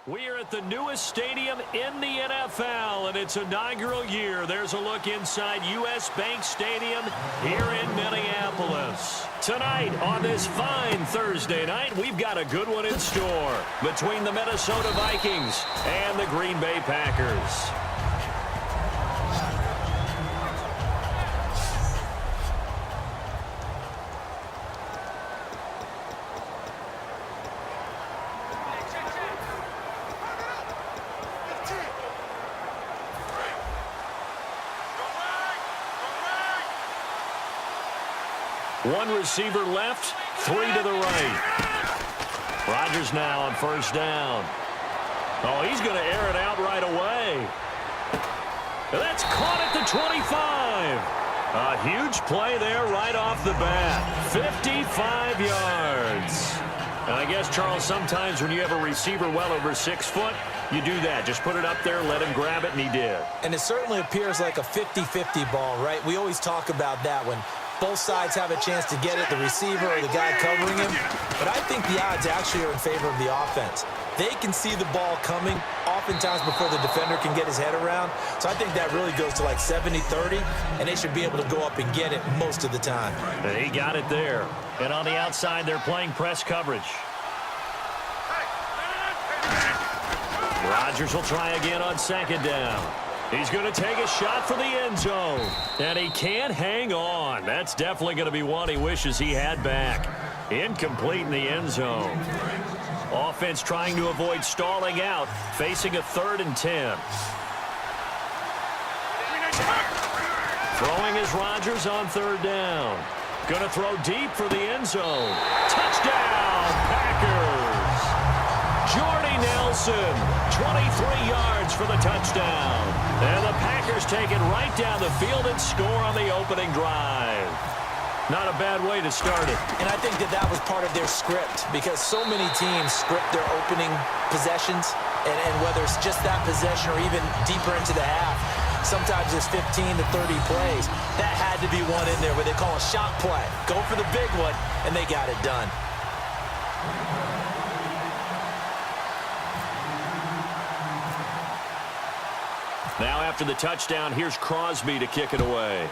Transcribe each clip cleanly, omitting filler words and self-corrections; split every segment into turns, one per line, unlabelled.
We are at the newest stadium in the NFL, and its inaugural year. There's a look inside U.S. Bank Stadium here in Minneapolis. Tonight, on this fine Thursday night, we've got a good one in store between the Minnesota Vikings and the Green Bay Packers. One receiver left, three to the right. Rodgers now on first down. Oh, he's going to air it out right away. That's caught at the 25. A huge play there right off the bat. 55 yards. And I guess, Charles, sometimes when you have a receiver well over 6 foot, you do that. Just put it up there, let him grab it, and he did.
And it certainly appears like a 50-50 ball, right? We always talk about that when both sides have a chance to get it, the receiver or the guy covering him. But I think the odds actually are in favor of the offense. They can see the ball coming oftentimes before the defender can get his head around. So I think that really goes to like 70-30, and they should be able to go up and get it most of the time.
And he got it there. And on the outside, they're playing press coverage. Rodgers will try again on second down. He's going to take a shot for the end zone. And he can't hang on. That's definitely going to be one he wishes he had back. Incomplete in the end zone. Offense trying to avoid stalling out, facing a 3rd and 10. Throwing is Rodgers on 3rd down. Going to throw deep for the end zone. Touchdown, Packers! Jordy Nelson, 23 yards for the touchdown. And the Packers take it right down the field and score on the opening drive. Not a bad way to start it.
And I think that was part of their script, because so many teams script their opening possessions, and whether it's just that possession or even deeper into the half, sometimes there's 15 to 30 plays. That had to be one in there where they call a shot play. Go for the big one, and they got it done.
Now after the touchdown, here's Crosby to kick it away.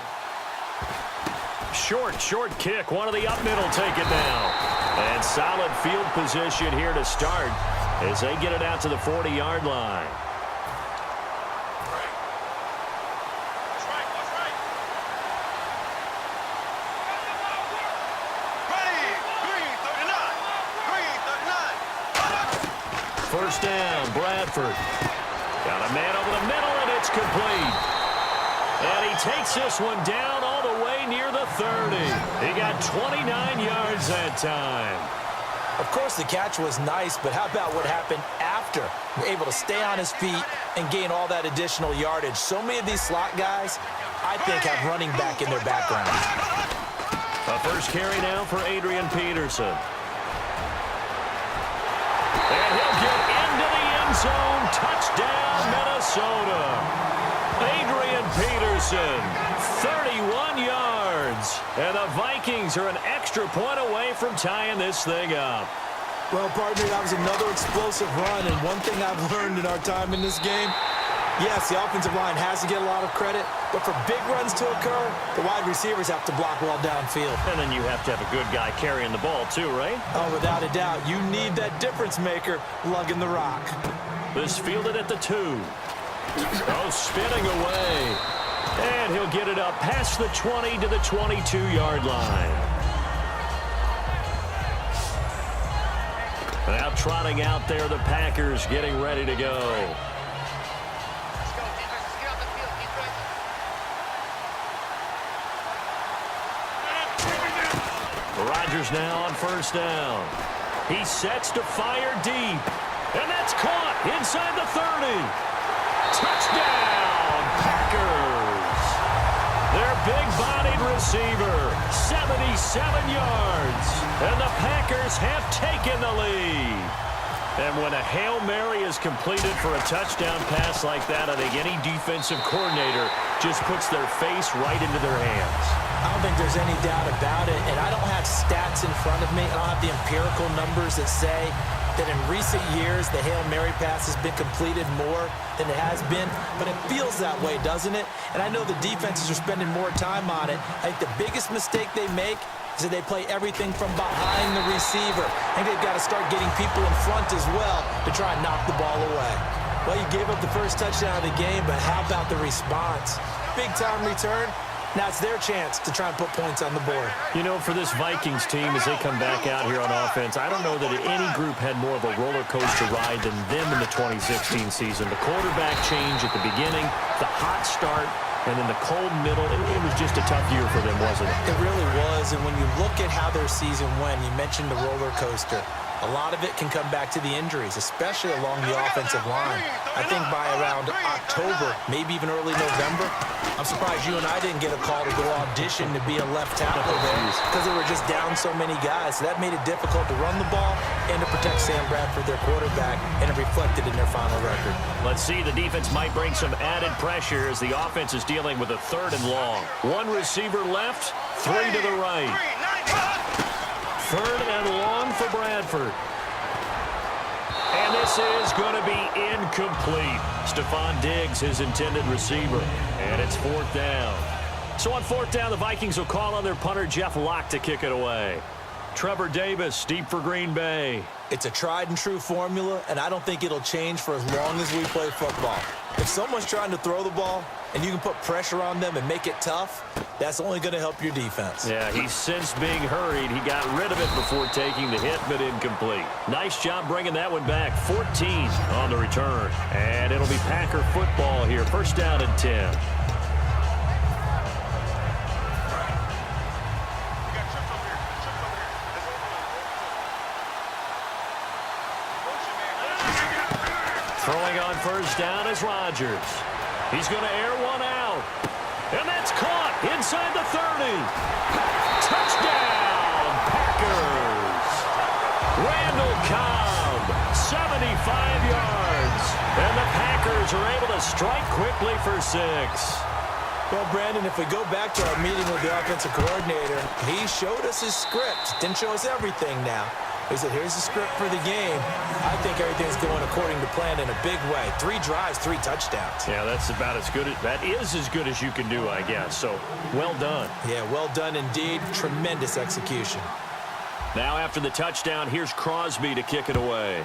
Short kick. One of the up middle take it now. And solid field position here to start as they get it out to the 40-yard line. First down, Bradford. Got a man over the middle, and it's complete. And he takes this one down all the way near the 30. He got 29 yards that time.
Of course, the catch was nice, but how about what happened after? Able to stay on his feet and gain all that additional yardage. So many of these slot guys, I think, have running back in their background.
A first carry now for Adrian Peterson. And he'll get into the end zone. Touchdown, Minnesota. Adrian Peterson, 31 yards. And the Vikings are an extra point away from tying this thing up.
Well, partner, that was another explosive run. And one thing I've learned in our time in this game, yes, the offensive line has to get a lot of credit, but for big runs to occur, the wide receivers have to block well downfield.
And then you have to have a good guy carrying the ball too, right?
Oh, without a doubt. You need that difference maker lugging the rock.
This fielded at the 2. Oh, spinning away. And he'll get it up past the 20 to the 22-yard line. Now trotting out there, the Packers getting ready to go. Rodgers now on first down. He sets to fire deep. And that's caught inside the 30. Touchdown, Packers. Their big-bodied receiver, 77 yards. And the Packers have taken the lead. And when a Hail Mary is completed for a touchdown pass like that, I think any defensive coordinator just puts their face right into their hands.
I don't think there's any doubt about it, and I don't have stats in front of me. I don't have the empirical numbers that say that in recent years the Hail Mary pass has been completed more than it has been, but it feels that way, doesn't it? And I know the defenses are spending more time on it. I think the biggest mistake they make is that they play everything from behind the receiver. I think they've got to start getting people in front as well to try and knock the ball away. Well, you gave up the first touchdown of the game, but how about the response? Big-time return. Now it's their chance to try and put points on the board.
You know, for this Vikings team, as they come back out here on offense, I don't know that any group had more of a roller coaster ride than them in the 2016 season. The quarterback change at the beginning, the hot start, and then the cold middle. It was just a tough year for them, wasn't it?
It really was, and when you look at how their season went, you mentioned the roller coaster. A lot of it can come back to the injuries, especially along the offensive line. I think by around October, maybe even early November, I'm surprised you and I didn't get a call to go audition to be a left tackle there because they were just down so many guys. So that made it difficult to run the ball and to protect Sam Bradford, their quarterback, and it reflected in their final record.
Let's see, the defense might bring some added pressure as the offense is dealing with a 3rd and long. One receiver left, 3 to the right. 3rd and long for Bradford. And this is going to be incomplete. Stephon Diggs, his intended receiver. And it's 4th down. So on 4th down, the Vikings will call on their punter, Jeff Locke, to kick it away. Trevor Davis, deep for Green Bay.
It's a tried-and-true formula, and I don't think it'll change for as long as we play football. If someone's trying to throw the ball and you can put pressure on them and make it tough, that's only going to help your defense.
Yeah, he's since being hurried. He got rid of it before taking the hit, but incomplete. Nice job bringing that one back. 14 on the return. And it'll be Packer football here. 1st down and 10. Throwing on 1st down is Rodgers. He's going to air one out. And that's caught inside the 30. Touchdown, Packers. Randall Cobb, 75 yards. And the Packers are able to strike quickly for 6.
Well, Brandon, if we go back to our meeting with the offensive coordinator, he showed us his script. Didn't show us everything now. He said, here's the script for the game. I think everything's going according to plan in a big way. 3 drives, 3 touchdowns.
Yeah, that's about as good. That is as good as you can do, I guess. So, well done.
Yeah, well done indeed. Tremendous execution.
Now after the touchdown, here's Crosby to kick it away.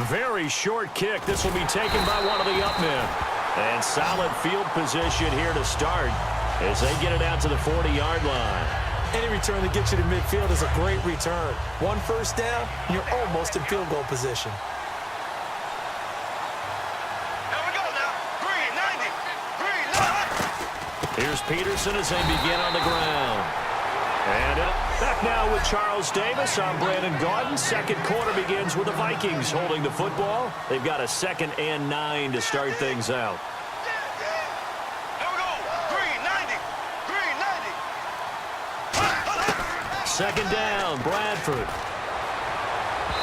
Very short kick. This will be taken by one of the up men. And solid field position here to start as they get it out to the 40-yard line.
Any return that gets you to midfield is a great return. 1 first down, and you're almost in field goal position.
Here we go now. Green 90. Green 90.
Here's Peterson as they begin on the ground. And back now with Charles Davis. I'm Brandon Gaudin. 2nd quarter begins with the Vikings holding the football. They've got a 2nd and 9 to start things out.
Here we go. Green 90. Green 90.
2nd down, Bradford.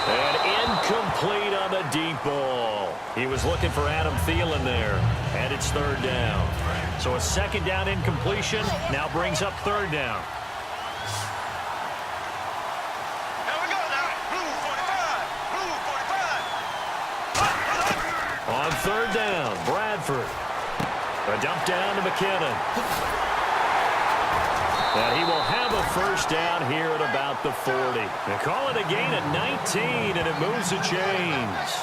And incomplete on the deep ball. He was looking for Adam Thielen there. And it's 3rd down. So a 2nd down incompletion now brings up 3rd down.
Here we go now. Blue 45. Blue 45.
On 3rd down, Bradford. A dump down to McKinnon. And he will have a 1st down here at about the 40. They call it a gain at 19, and it moves the chains.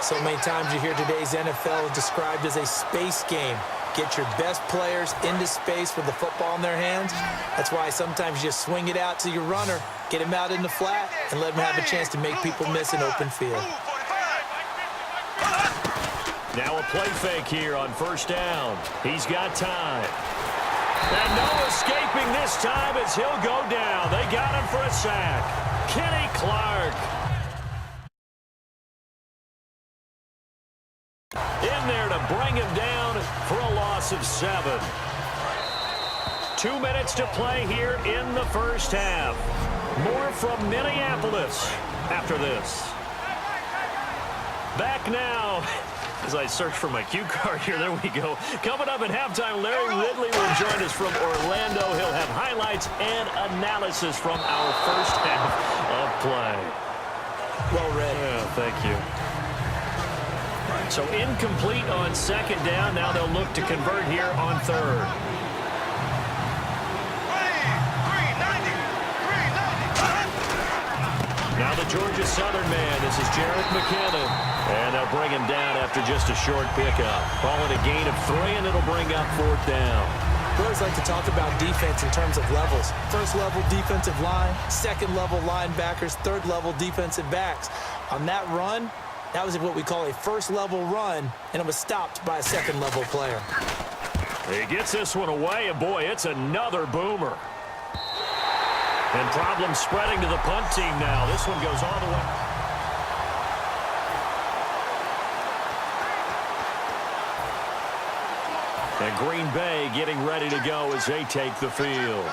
So many times you hear today's NFL described as a space game. Get your best players into space with the football in their hands. That's why sometimes you just swing it out to your runner, get him out in the flat, and let him have a chance to make people miss an open field.
Now a play fake here on 1st down. He's got time. And no escaping this time as he'll go down. They got him for a sack. Kenny Clark. In there to bring him down for a loss of 7. 2 minutes to play here in the 1st half. More from Minneapolis after this. Back now As I search for my cue card here, there we go. Coming up at halftime, Larry Ridley will join us from Orlando. He'll have highlights and analysis from our first half of play.
Well read.
Yeah, thank you. So incomplete on second down. Now they'll look to convert here on third. Now the Georgia Southern man. This is Jarrett McKinnon. And they'll bring him down after just a short pickup. Call it a gain of 3, and it'll bring up fourth down.
We always like to talk about defense in terms of levels. First level defensive line, second level linebackers, third level defensive backs. On that run, that was what we call a first level run, and it was stopped by a second level player.
He gets this one away, and boy, it's another boomer. And problems spreading to the punt team now. This one goes all the way. And Green Bay getting ready to go as they take the field.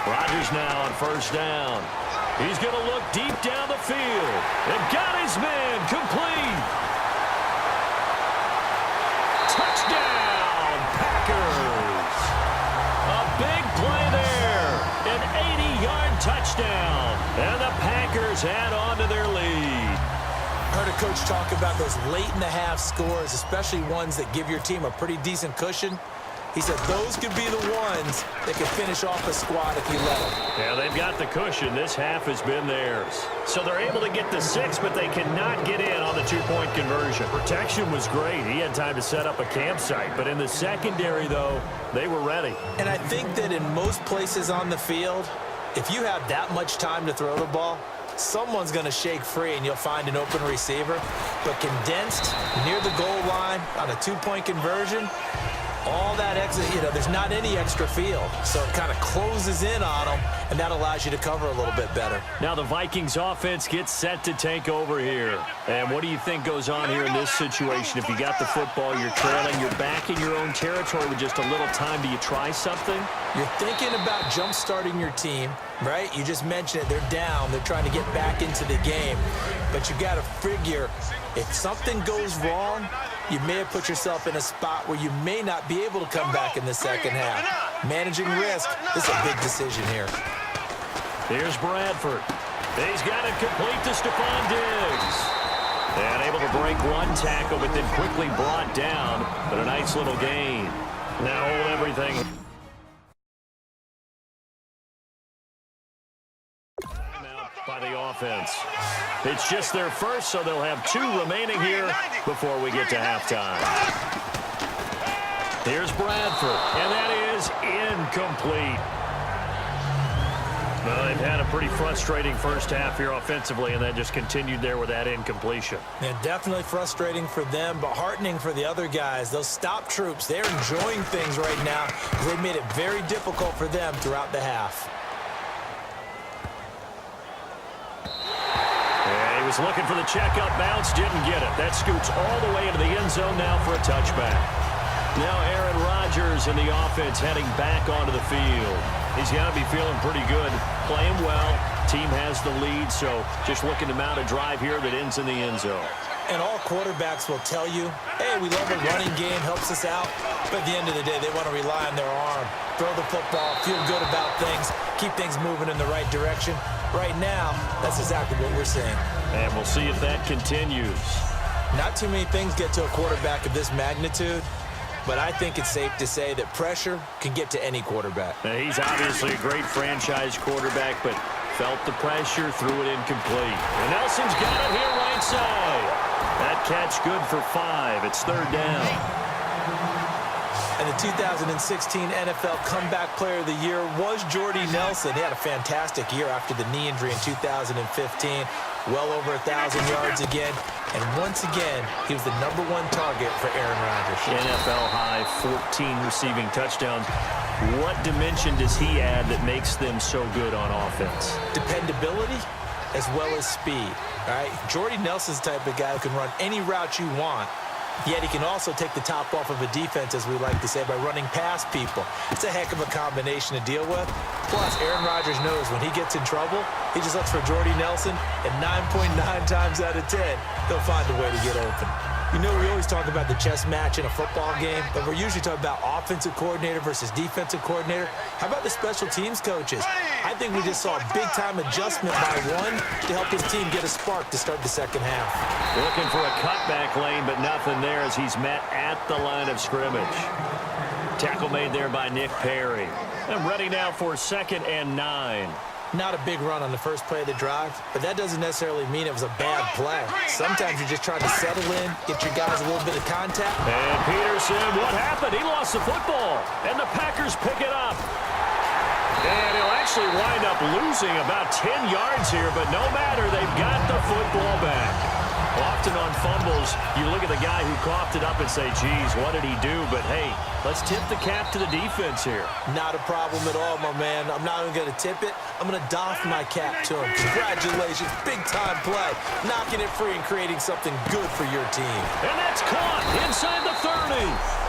Rodgers now on first down. He's going to look deep down the field. And got his man complete. Touchdown, Packers. A big play there. An 80-yard touchdown. And the Packers add on to their lead.
Heard a coach talk about those late-in-the-half scores, especially ones that give your team a pretty decent cushion. He said those could be the ones that could finish off a squad if you let them.
Yeah, they've got the cushion. This half has been theirs. So they're able to get the 6, but they cannot get in on the 2-point conversion. Protection was great. He had time to set up a campsite. But in the secondary, though, they were ready.
And I think that in most places on the field, if you have that much time to throw the ball, someone's going to shake free and you'll find an open receiver. But condensed near the goal line on a 2-point conversion, all that extra, there's not any extra field. So it kind of closes in on them, and that allows you to cover a little bit better.
Now the Vikings offense gets set to take over here. And what do you think goes on here in this situation? If you got the football, you're trailing, you're back in your own territory with just a little time, do you try something?
You're thinking about jump-starting your team, right? You just mentioned it. They're down. They're trying to get back into the game. But you got to figure if something goes wrong, you may have put yourself in a spot where you may not be able to come back in the second half. Managing risk is a big decision here.
Here's Bradford. He's got it complete to Stephon Diggs. And able to break one tackle, but then quickly brought down. But a nice little gain. Now hold everything. By the offense. It's just their first, so they'll have 2 remaining here before we get to halftime. Here's Bradford, and that is incomplete. Well, they've had a pretty frustrating first half here offensively, and that just continued there with that incompletion.
Yeah, definitely frustrating for them, but heartening for the other guys. Those stop troops, they're enjoying things right now. They've made it very difficult for them throughout the half.
He was looking for the checkup bounce, didn't get it. That scoots all the way into the end zone now for a touchback. Now Aaron Rodgers and the offense heading back onto the field. He's got to be feeling pretty good, playing well. Team has the lead, so just looking to mount a drive here that ends in the end zone.
And all quarterbacks will tell you, hey, we love a running game, helps us out. But at the end of the day, they want to rely on their arm. Throw the football, feel good about things, keep things moving in the right direction. Right now, that's exactly what we're seeing.
And we'll see if that continues.
Not too many things get to a quarterback of this magnitude, but I think it's safe to say that pressure can get to any quarterback.
Now, he's obviously a great franchise quarterback, but felt the pressure, threw it incomplete. And Nelson's got it here right side. That catch good for 5. It's third down.
And the 2016 NFL Comeback Player of the Year was Jordy Nelson. He had a fantastic year after the knee injury in 2015. Well over 1,000 yards again. And once again, he was the #1 target for Aaron Rodgers.
NFL high 14 receiving touchdowns. What dimension does he add that makes them so good on offense?
Dependability as well as speed. All right, Jordy Nelson's the type of guy who can run any route you want. Yet he can also take the top off of a defense, as we like to say, by running past people. It's a heck of a combination to deal with. Plus, Aaron Rodgers knows when he gets in trouble, he just looks for Jordy Nelson, and 9.9 times out of 10, he'll find a way to get open. You know, we always talk about the chess match in a football game, but we're usually talking about offensive coordinator versus defensive coordinator. How about the special teams coaches? I think we just saw a big-time adjustment by one to help his team get a spark to start the second half.
Looking for a cutback lane, but nothing there as he's met at the line of scrimmage. Tackle made there by Nick Perry. And ready now for 2nd and 9.
Not a big run on the first play of the drive, but that doesn't necessarily mean it was a bad play. Sometimes you're just trying to settle in, get your guys a little bit of contact.
And Peterson, what happened? He lost the football, and the Packers pick it up. And he'll actually wind up losing about 10 yards here, but no matter, they've got the football back. Often on fumbles, you look at the guy who coughed it up and say, geez, what did he do? But, hey, let's tip the cap to the defense here.
Not a problem at all, my man. I'm not even going to tip it. I'm going to doff my cap to him. Congratulations. Big-time play. Knocking it free and creating something good for your team.
And that's caught inside the 30.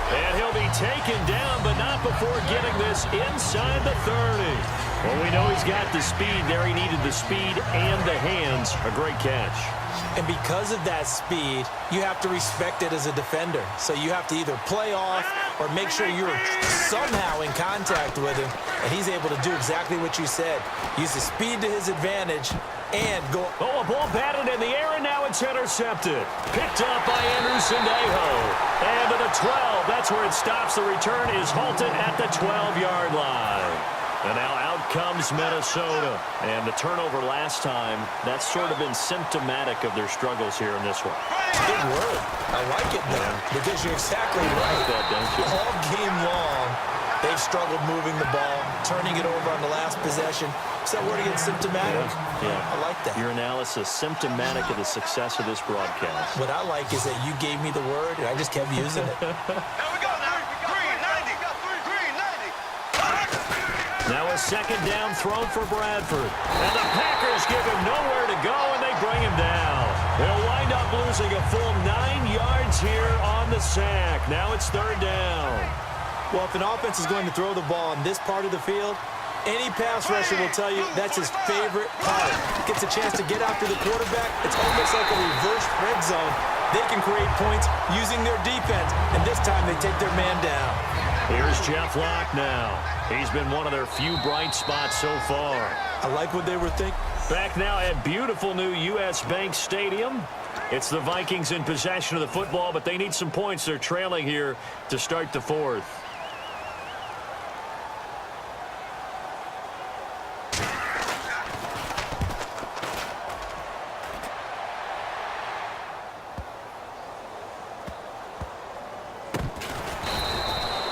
And he'll be taken down, but not before getting this inside the 30. Well, we know he's got the speed there. He needed the speed and the hands. A great catch.
And because of that speed, you have to respect it as a defender. So you have to either play off or make sure you're somehow in contact with him. And he's able to do exactly what you said. Use the speed to his advantage and go.
Oh, a ball batted in the air, and now it's intercepted. Picked up by Andrew Sendejo. And to the 12. That's where it stops. The return is halted at the 12-yard line. And now out comes Minnesota. And the turnover last time, that's sort of been symptomatic of their struggles here in this one.
Good word. I like it, though, because you're exactly
You
right.
like that, don't you?
All game long, they've struggled moving the ball, turning it over on the last possession. Is that word again, symptomatic?
Yeah.
I like that.
Your analysis, symptomatic of the success of this broadcast.
What I like is that you gave me the word, and I just kept using it.
There we go now. Green 90. Green 90.
Now a second down thrown for Bradford. And the Packers give him nowhere to go, and they bring him down. They'll wind up losing a full 9 yards here on the sack. Now it's 3rd down.
Well, if an offense is going to throw the ball on this part of the field, any pass rusher will tell you that's his favorite part. Gets a chance to get after the quarterback. It's almost like a reverse red zone. They can create points using their defense, and this time they take their man down.
Here's Jeff Locke now. He's been one of their few bright spots so far.
I like what they were thinking.
Back now at beautiful new U.S. Bank Stadium. It's the Vikings in possession of the football, but they need some points. They're trailing here to start the 4th.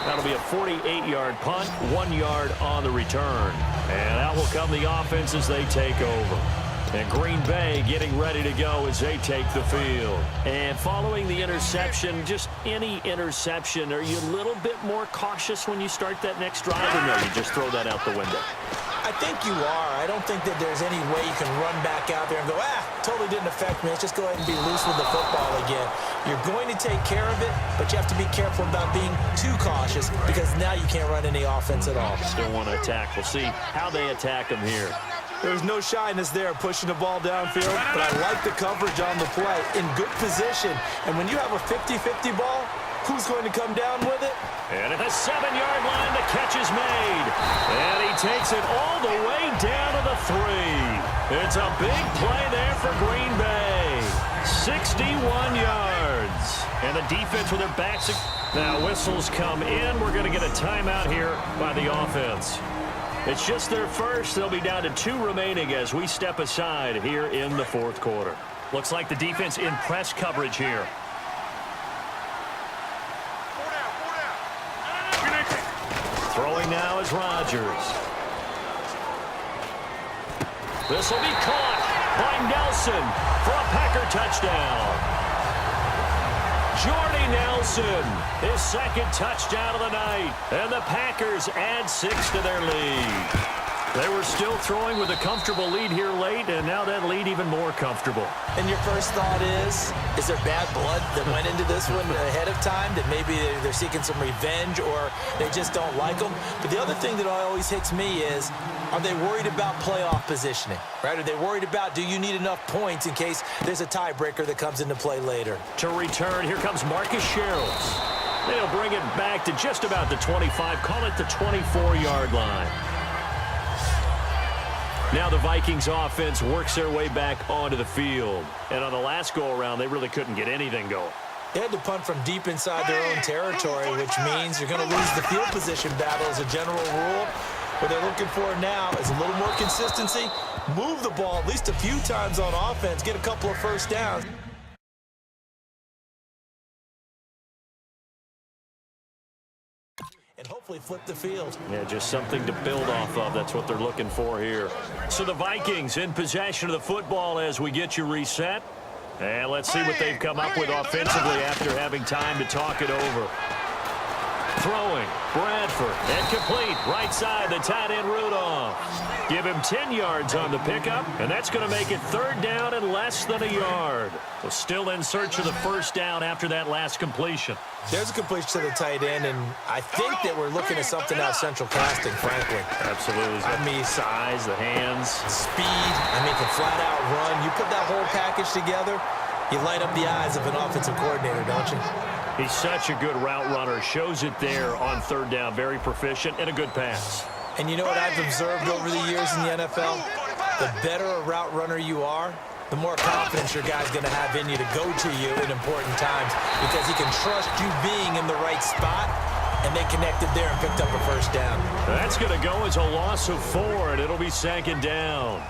That'll be a 48-yard punt, 1 yard on the return. And out will come the offense as they take over. And Green Bay getting ready to go as they take the field. And following the interception, just any interception, are you a little bit more cautious when you start that next drive, or no, you just throw that out the window?
I think you are. I don't think that there's any way you can run back out there and go, totally didn't affect me. Let's just go ahead and be loose with the football again. You're going to take care of it, but you have to be careful about being too cautious because now you can't run any offense at all.
Still want to attack. We'll see how they attack them here.
There's no shyness there pushing the ball downfield, but I like the coverage on the play. In good position. And when you have a 50-50 ball, who's going to come down with it?
And at the 7-yard line, the catch is made. And he takes it all the way down to the 3. It's a big play there for Green Bay. 61 yards. And the defense with their backs. Now whistles come in. We're going to get a timeout here by the offense. It's just their first. They'll be down to 2 remaining as we step aside here in the 4th quarter. Looks like the defense in press coverage here. Throwing now is Rodgers. This will be caught by Nelson for a Packer touchdown. Jordy Nelson, his 2nd touchdown of the night. And the Packers add 6 to their lead. They were still throwing with a comfortable lead here late, and now that lead even more comfortable.
And your first thought is there bad blood that went into this one ahead of time, that maybe they're seeking some revenge or they just don't like them? But the other thing that always hits me is, are they worried about playoff positioning, right? Are they worried about, do you need enough points in case there's a tiebreaker that comes into play later?
To return, here comes Marcus Sherrills. They'll bring it back to just about the 25, call it the 24-yard line. Now the Vikings offense works their way back onto the field. And on the last go-around, they really couldn't get anything going.
They had to punt from deep inside their own territory, which means you're going to lose the field position battle as a general rule. What they're looking for now is a little more consistency, move the ball at least a few times on offense, get a couple of first downs. And hopefully flip the field.
Yeah, just something to build off of. That's what they're looking for here. So the Vikings in possession of the football as we get you reset. And let's see what they've come up with offensively after having time to talk it over. Throwing, Bradford, and complete. Right side, the tight end Rudolph. Give him 10 yards on the pickup, and that's going to make it third down and less than a yard. So still in search of the first down after that last completion.
There's a completion to the tight end, and I think that we're looking at something out of central casting, frankly.
Absolutely.
I mean,
size, the hands.
Speed, can flat out run. You put that whole package together, you light up the eyes of an offensive coordinator, don't you?
He's such a good route runner. Shows it there on third down. Very proficient and a good pass.
And you know what I've observed over the years in the NFL? The better a route runner you are, the more confidence your guy's going to have in you to go to you in important times because he can trust you being in the right spot, and they connected there and picked up a first down.
That's going to go as a loss of 4, and it'll be second down.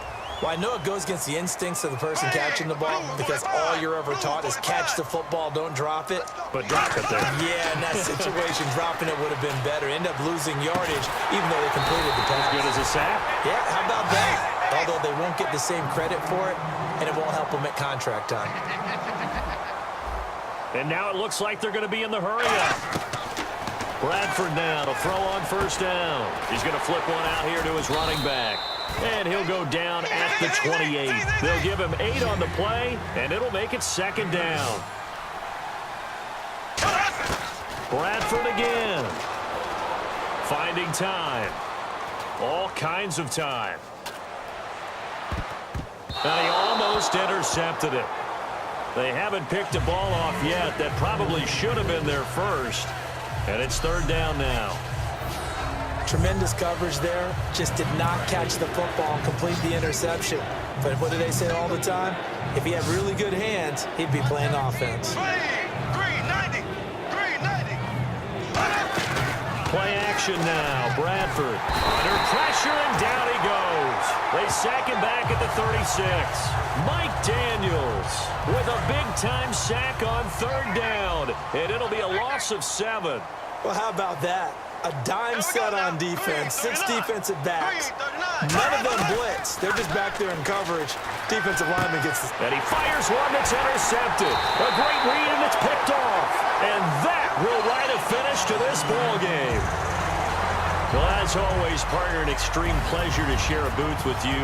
Well, I know it goes against the instincts of the person catching the ball because all you're ever taught is catch the football, don't drop it.
But drop it there.
Yeah, in that situation, dropping it would have been better. End up losing yardage, even though they completed the pass.
Good as a sack.
Yeah, how about that? Although they won't get the same credit for it, and it won't help them at contract time.
And now it looks like they're going to be in the hurry-up. Bradford now to throw on first down. He's going to flip one out here to his running back. And he'll go down at the 28. They'll give him 8 on the play, and it'll make it second down. Bradford again. Finding time. All kinds of time. And he almost intercepted it. They haven't picked a ball off yet. That probably should have been their first. And it's third down now.
Tremendous coverage there. Just did not catch the football and complete the interception. But what do they say all the time? If he had really good hands, he'd be playing offense.
Green 90. Green 90.
Play action now. Bradford under pressure, and down he goes. They sack him back at the 36. Mike Daniels with a big-time sack on third down. And it'll be a loss of 7.
Well, how about that? A dime set on defense, 6 defensive backs. None of them blitz. They're just back there in coverage. Defensive lineman gets the...
And he fires one that's intercepted. A great read, and it's picked off. And that will write a finish to this ball game. Well, as always, partner, an extreme pleasure to share a booth with you.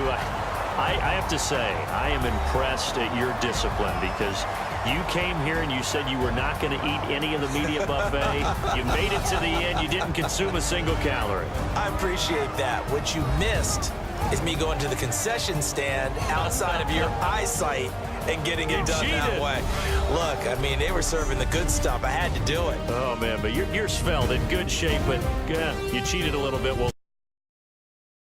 I have to say, I am impressed at your discipline because you came here and you said you were not going to eat any of the media buffet. You made it to the end. You didn't consume a single calorie.
I appreciate that. What you missed is me going to the concession stand outside of your eyesight and getting it done that way. Look, I mean, they were serving the good stuff. I had to do it.
Oh, man, but you're svelte, in good shape, but you cheated a little bit. We'll